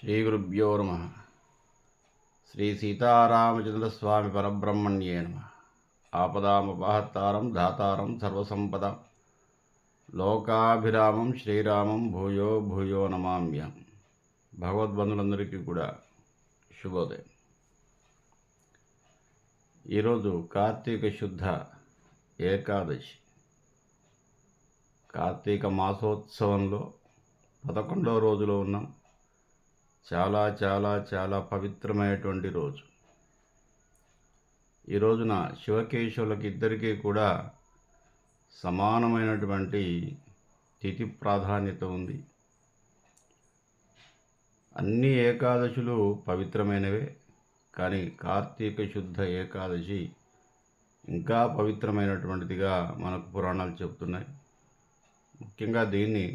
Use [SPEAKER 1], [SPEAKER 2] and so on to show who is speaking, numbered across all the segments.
[SPEAKER 1] శ్రీ గురుభ్యో నమ. శ్రీ సీతారామచంద్రస్వామి పరబ్రహ్మణ్యే నమ. ఆపదామపహర్తారం ధాతారం సర్వసంపద లోకాభిరామం శ్రీరామం భూయో భూయో నమామ్యం. భగవద్బంధులందరికీ కూడా శుభోదయం. ఈరోజు కార్తీక శుద్ధ ఏకాదశి. కార్తీక మాసోత్సవంలో 11వ రోజులో ఉన్నాం. చాలా చాలా చాలా పవిత్రమైనటువంటి రోజు. ఈ రోజున శివకేశవులకి ఇద్దరికీ కూడా సమానమైనటువంటి తిథి ప్రాధాన్యత ఉంది. అన్ని ఏకాదశులు పవిత్రమైనవే, కానీ కార్తీక శుద్ధ ఏకాదశి ఇంకా పవిత్రమైనటువంటిదిగా మనకు పురాణాలు చెబుతున్నాయి. ముఖ్యంగా దీన్ని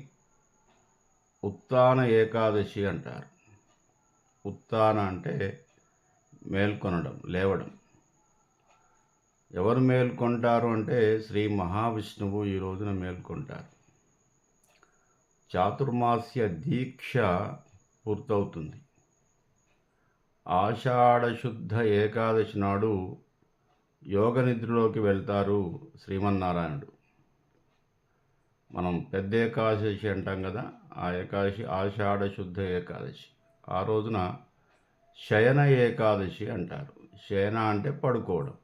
[SPEAKER 1] ఉత్తాన ఏకాదశి అంటారు. ఉత్తాన అంటే మేల్కొనడం, లేవడం. ఎవరు మేల్కొంటారు అంటే శ్రీ మహావిష్ణువు ఈ రోజున మేల్కొంటారు. చాతుర్మాస్య దీక్ష పూర్తవుతుంది. ఆషాఢ శుద్ధ ఏకాదశి నాడు యోగ నిద్రలోకి వెళ్తారు శ్రీమన్నారాయణుడు. మనం పెద్ద ఏకాదశి అంటాం కదా, ఆ ఏకాదశి ఆషాఢ శుద్ధ ఏకాదశి. ఆ రోజున శయన ఏకాదశి అంటారు. శయన అంటే పడుకోవడం.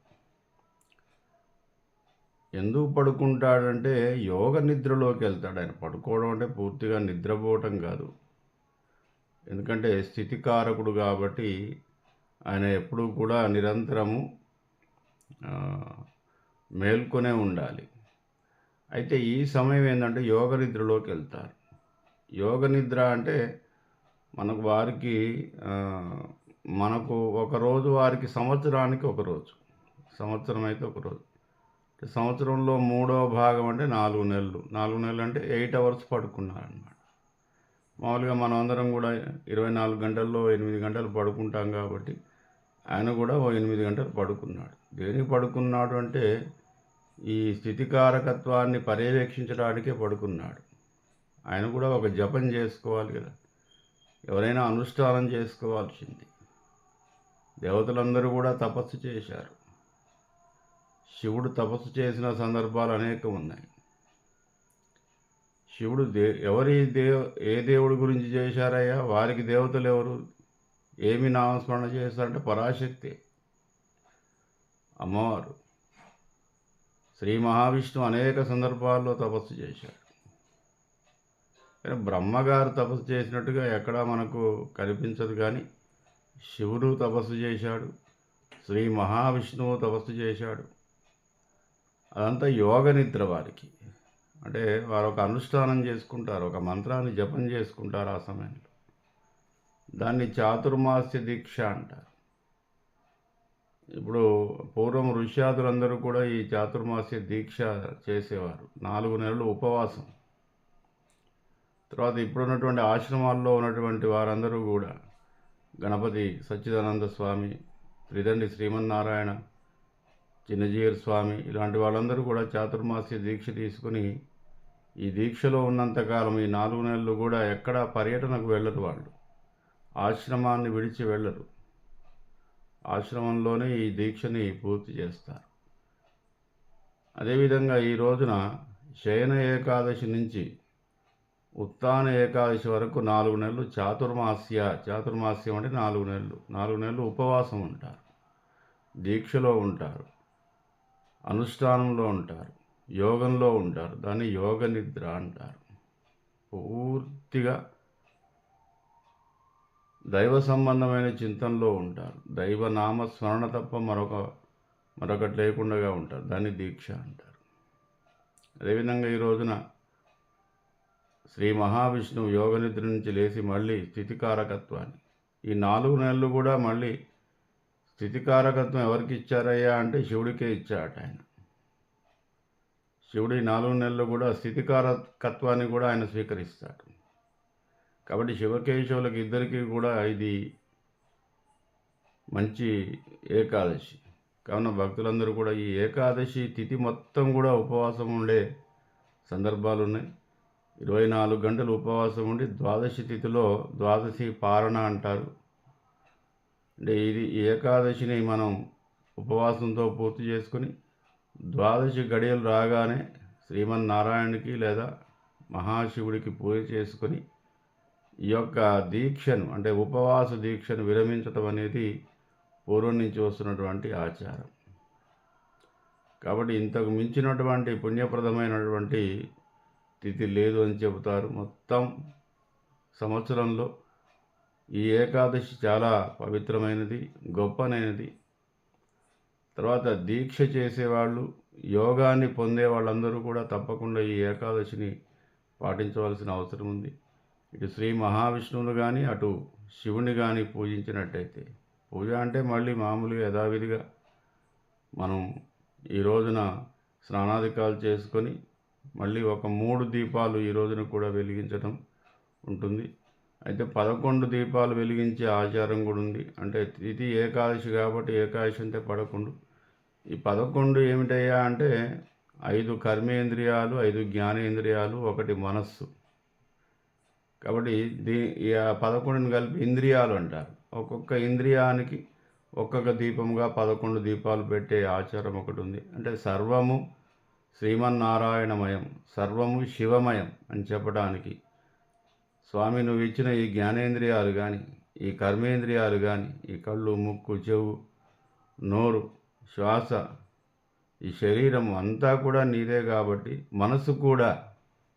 [SPEAKER 1] ఎందుకు పడుకుంటాడంటే యోగ నిద్రలోకి వెళ్తాడు ఆయన. పడుకోవడం అంటే పూర్తిగా నిద్రపోవటం కాదు, ఎందుకంటే స్థితికారకుడు కాబట్టి ఆయన ఎప్పుడూ కూడా నిరంతరము మేల్కొనే ఉండాలి. అయితే ఈ సమయం ఏంటంటే యోగ నిద్రలోకి వెళ్తారు. యోగ నిద్ర అంటే మనకు ఒకరోజు, వారికి సంవత్సరానికి ఒకరోజు. సంవత్సరం అయితే ఒకరోజు. సంవత్సరంలో 3వ భాగం అంటే 4 నెలలు. 4 నెలలు అంటే 8 అవర్స్ పడుకున్నారన్నమాట. మామూలుగా మనం అందరం కూడా 24 గంటల్లో 8 గంటలు పడుకుంటాం కాబట్టి ఆయన కూడా 8 గంటలు పడుకున్నాడు. దేనికి పడుకున్నాడు అంటే ఈ స్థితికారకత్వాన్ని పర్యవేక్షించడానికే పడుకున్నాడు. ఆయన కూడా ఒక జపం చేసుకోవాలి కదా, ఎవరైనా అనుష్ఠానం చేసుకోవాల్సింది. దేవతలందరూ కూడా తపస్సు చేశారు. శివుడు తపస్సు చేసిన సందర్భాలు అనేకం ఉన్నాయి. శివుడు ఏ దేవుడి గురించి చేశారయ్యా? వారికి దేవతలు ఎవరు? ఏమి నామస్మరణ చేస్తారంటే పరాశక్తి, అమ్మవారు. శ్రీ మహావిష్ణువు అనేక సందర్భాల్లో తపస్సు చేశాడు. బ్రహ్మగారు తపస్సు చేసినట్టుగా ఎక్కడా మనకు కనిపించదు, కానీ శివుడు తపస్సు చేశాడు, శ్రీ మహావిష్ణువు తపస్సు చేశాడు. అదంతా యోగ నిద్ర వారికి. అంటే వారు ఒక అనుష్ఠానం చేసుకుంటారు, ఒక మంత్రాన్ని జపం చేసుకుంటారు ఆ సమయంలో. దాన్ని చాతుర్మాస్య దీక్ష అంటారు. ఇప్పుడు పూర్వం ఋష్యాదులందరూ కూడా ఈ చాతుర్మాస్య దీక్ష చేసేవారు. 4 నెలలు ఉపవాసం. తర్వాత ఇప్పుడున్నటువంటి ఆశ్రమాల్లో ఉన్నటువంటి వారందరూ కూడా గణపతి సచ్చిదానంద స్వామి, త్రిదండి శ్రీమన్నారాయణ, చిన్నజీయర్ స్వామి, ఇలాంటి వాళ్ళందరూ కూడా చాతుర్మాస్య దీక్ష తీసుకుని ఈ దీక్షలో ఉన్నంతకాలం ఈ 4 నెలలు కూడా ఎక్కడా పర్యటనకు వెళ్ళరు. వాళ్ళు ఆశ్రమాన్ని విడిచి వెళ్ళరు. ఆశ్రమంలోనే ఈ దీక్షని పూర్తి చేస్తారు. అదేవిధంగా ఈ రోజున శయన ఏకాదశి నుంచి ఉత్తాన ఏకాదశి వరకు 4 నెలలు చాతుర్మాస్యం అంటే 4 నెలలు. 4 నెలలు ఉపవాసం ఉంటారు, దీక్షలో ఉంటారు, అనుష్ఠానంలో ఉంటారు, యోగంలో ఉంటారు. దాన్ని యోగ నిద్ర అంటారు. పూర్తిగా దైవ సంబంధమైన చింతనలో ఉంటారు. దైవ నామ స్మరణ తప్ప మరొకటి లేకుండా ఉంటారు. దాన్ని దీక్ష అంటారు. అదేవిధంగా ఈ రోజున శ్రీ మహావిష్ణువు యోగ నిద్ర నుంచి లేచి మళ్ళీ స్థితికారకత్వాన్ని, ఈ 4 నెలలు కూడా మళ్ళీ స్థితికారకత్వం ఎవరికి ఇచ్చారయ్యా అంటే శివుడికే ఇచ్చాట ఆయన. శివుడి 4 నెలలు కూడా స్థితికారకత్వాన్ని కూడా ఆయన స్వీకరిస్తాడు. కాబట్టి శివకేశవులకి ఇద్దరికీ కూడా ఇది మంచి ఏకాదశి. కావున భక్తులందరూ కూడా ఈ ఏకాదశి తిథి మొత్తం కూడా ఉపవాసం ఉండే సందర్భాలు ఉన్నాయి. 24 గంటలు ఉపవాసం ఉండి ద్వాదశి తిథిలో ద్వాదశి పారణ అంటారు. అంటే ఇది ఏకాదశిని మనం ఉపవాసంతో పూర్తి చేసుకుని ద్వాదశి గడియలు రాగానే శ్రీమన్నారాయణుడికి లేదా మహాశివుడికి పూజ చేసుకొని ఈ యొక్క దీక్షను అంటే ఉపవాస దీక్షను విరమించటం అనేది పూర్వం నుంచి వస్తున్నటువంటి ఆచారం. కాబట్టి ఇంతకు మించినటువంటి పుణ్యప్రదమైనటువంటి తిథి లేదు అని చెబుతారు. మొత్తం సంవత్సరంలో ఈ ఏకాదశి చాలా పవిత్రమైనది, గొప్పనైనది. తర్వాత దీక్ష చేసేవాళ్ళు, యోగాన్ని పొందే వాళ్ళందరూ కూడా తప్పకుండా ఈ ఏకాదశిని పాటించవలసిన అవసరం ఉంది. ఇటు శ్రీ మహావిష్ణువును కానీ అటు శివుని కానీ పూజించినట్టయితే, పూజ అంటే మళ్ళీ మామూలుగా యథావిధిగా మనం ఈ రోజున స్నానాధికాలు చేసుకొని మళ్ళీ ఒక 3 దీపాలు ఈ రోజున కూడా వెలిగించడం ఉంటుంది. అయితే 11 దీపాలు వెలిగించే ఆచారం కూడా ఉంది. అంటే ఇది ఏకాదశి కాబట్టి ఏకాదశి అంటే 11. ఈ 11 ఏమిటయ్యా అంటే 5 కర్మేంద్రియాలు, 5 జ్ఞానేంద్రియాలు, 1 మనస్సు. కాబట్టి ఈ 11ని కలిపి ఇంద్రియాలు అంటారు. ఒక్కొక్క ఇంద్రియానికి ఒక్కొక్క దీపంగా 11 దీపాలు పెట్టే ఆచారం ఒకటి ఉంది. అంటే సర్వము శ్రీమన్నారాయణమయం, సర్వము శివమయం అని చెప్పడానికి స్వామి నువ్వు ఇచ్చిన ఈ జ్ఞానేంద్రియాలు కానీ, ఈ కర్మేంద్రియాలు కానీ, ఈ కళ్ళు, ముక్కు, చెవు, నోరు, శ్వాస, ఈ శరీరం అంతా కూడా నీదే కాబట్టి, మనసు కూడా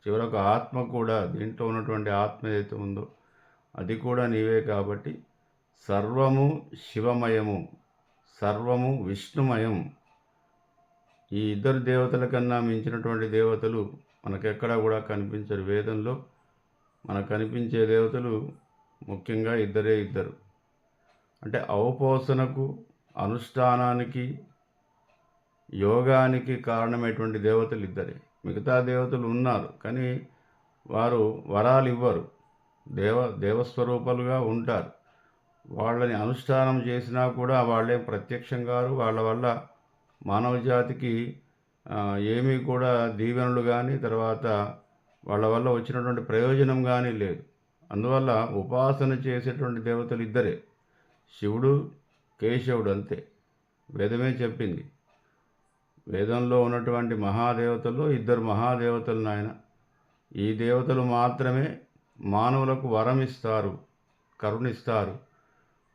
[SPEAKER 1] చివరకు ఆత్మ కూడా, దీంట్లో ఉన్నటువంటి ఆత్మ ఏదైతే ఉందో అది కూడా నీవే కాబట్టి సర్వము శివమయము, సర్వము విష్ణుమయం. ఈ ఇద్దరు దేవతల కన్నా మించినటువంటి దేవతలు మనకెక్కడా కూడా కనిపించరు. వేదంలో మనకు కనిపించే దేవతలు ముఖ్యంగా ఇద్దరు. అంటే ఔపోసనకు, అనుష్ఠానానికి, యోగానికి కారణమైనటువంటి దేవతలు ఇద్దరే. మిగతా దేవతలు ఉన్నారు కానీ వారు వరాలు ఇవ్వరు, దేవస్వరూపాలుగా ఉంటారు. వాళ్ళని అనుష్ఠానం చేసినా కూడా వాళ్ళేం ప్రత్యక్షం గారు. వాళ్ళ వల్ల మానవ జాతికి ఏమీ కూడా దీవెనలు కానీ, తర్వాత వాళ్ళ వల్ల వచ్చినటువంటి ప్రయోజనం కానీ లేదు. అందువల్ల ఉపాసన చేసేటువంటి దేవతలు ఇద్దరే, శివుడు, కేశవుడు, అంతే. వేదమే చెప్పింది. వేదంలో ఉన్నటువంటి మహాదేవతల్లో 2 మహాదేవతలు నాయన. ఈ దేవతలు మాత్రమే మానవులకు వరం ఇస్తారు, కరుణిస్తారు,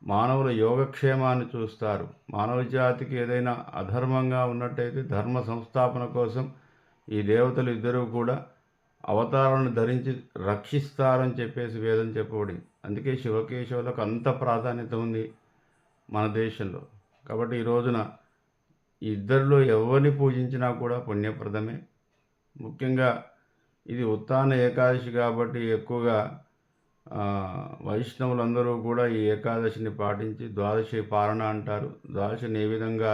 [SPEAKER 1] మానవుల యోగక్షేమాన్ని చూస్తారు. మానవ జాతికి ఏదైనా అధర్మంగా ఉన్నట్టయితే ధర్మ సంస్థాపన కోసం ఈ దేవతలు ఇద్దరూ కూడా అవతారాలను ధరించి రక్షిస్తారని చెప్పేసి వేదం చెప్పబడింది. అందుకే శివకేశవులకు అంత ప్రాధాన్యత ఉంది మన దేశంలో. కాబట్టి ఈ రోజున ఇద్దరిలో ఎవరిని పూజించినా కూడా పుణ్యప్రదమే. ముఖ్యంగా ఇది ఉత్థాన ఏకాదశి కాబట్టి ఎక్కువగా వైష్ణవులందరూ కూడా ఈ ఏకాదశిని పాటించి ద్వాదశి పారణ అంటారు. ద్వాదశిని ఏ విధంగా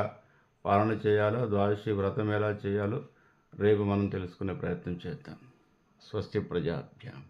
[SPEAKER 1] పాలన చేయాలో, ద్వాదశి వ్రతం ఎలా చేయాలో రేపు మనం తెలుసుకునే ప్రయత్నం చేద్దాం. స్వస్తి ప్రజాభ్యాం.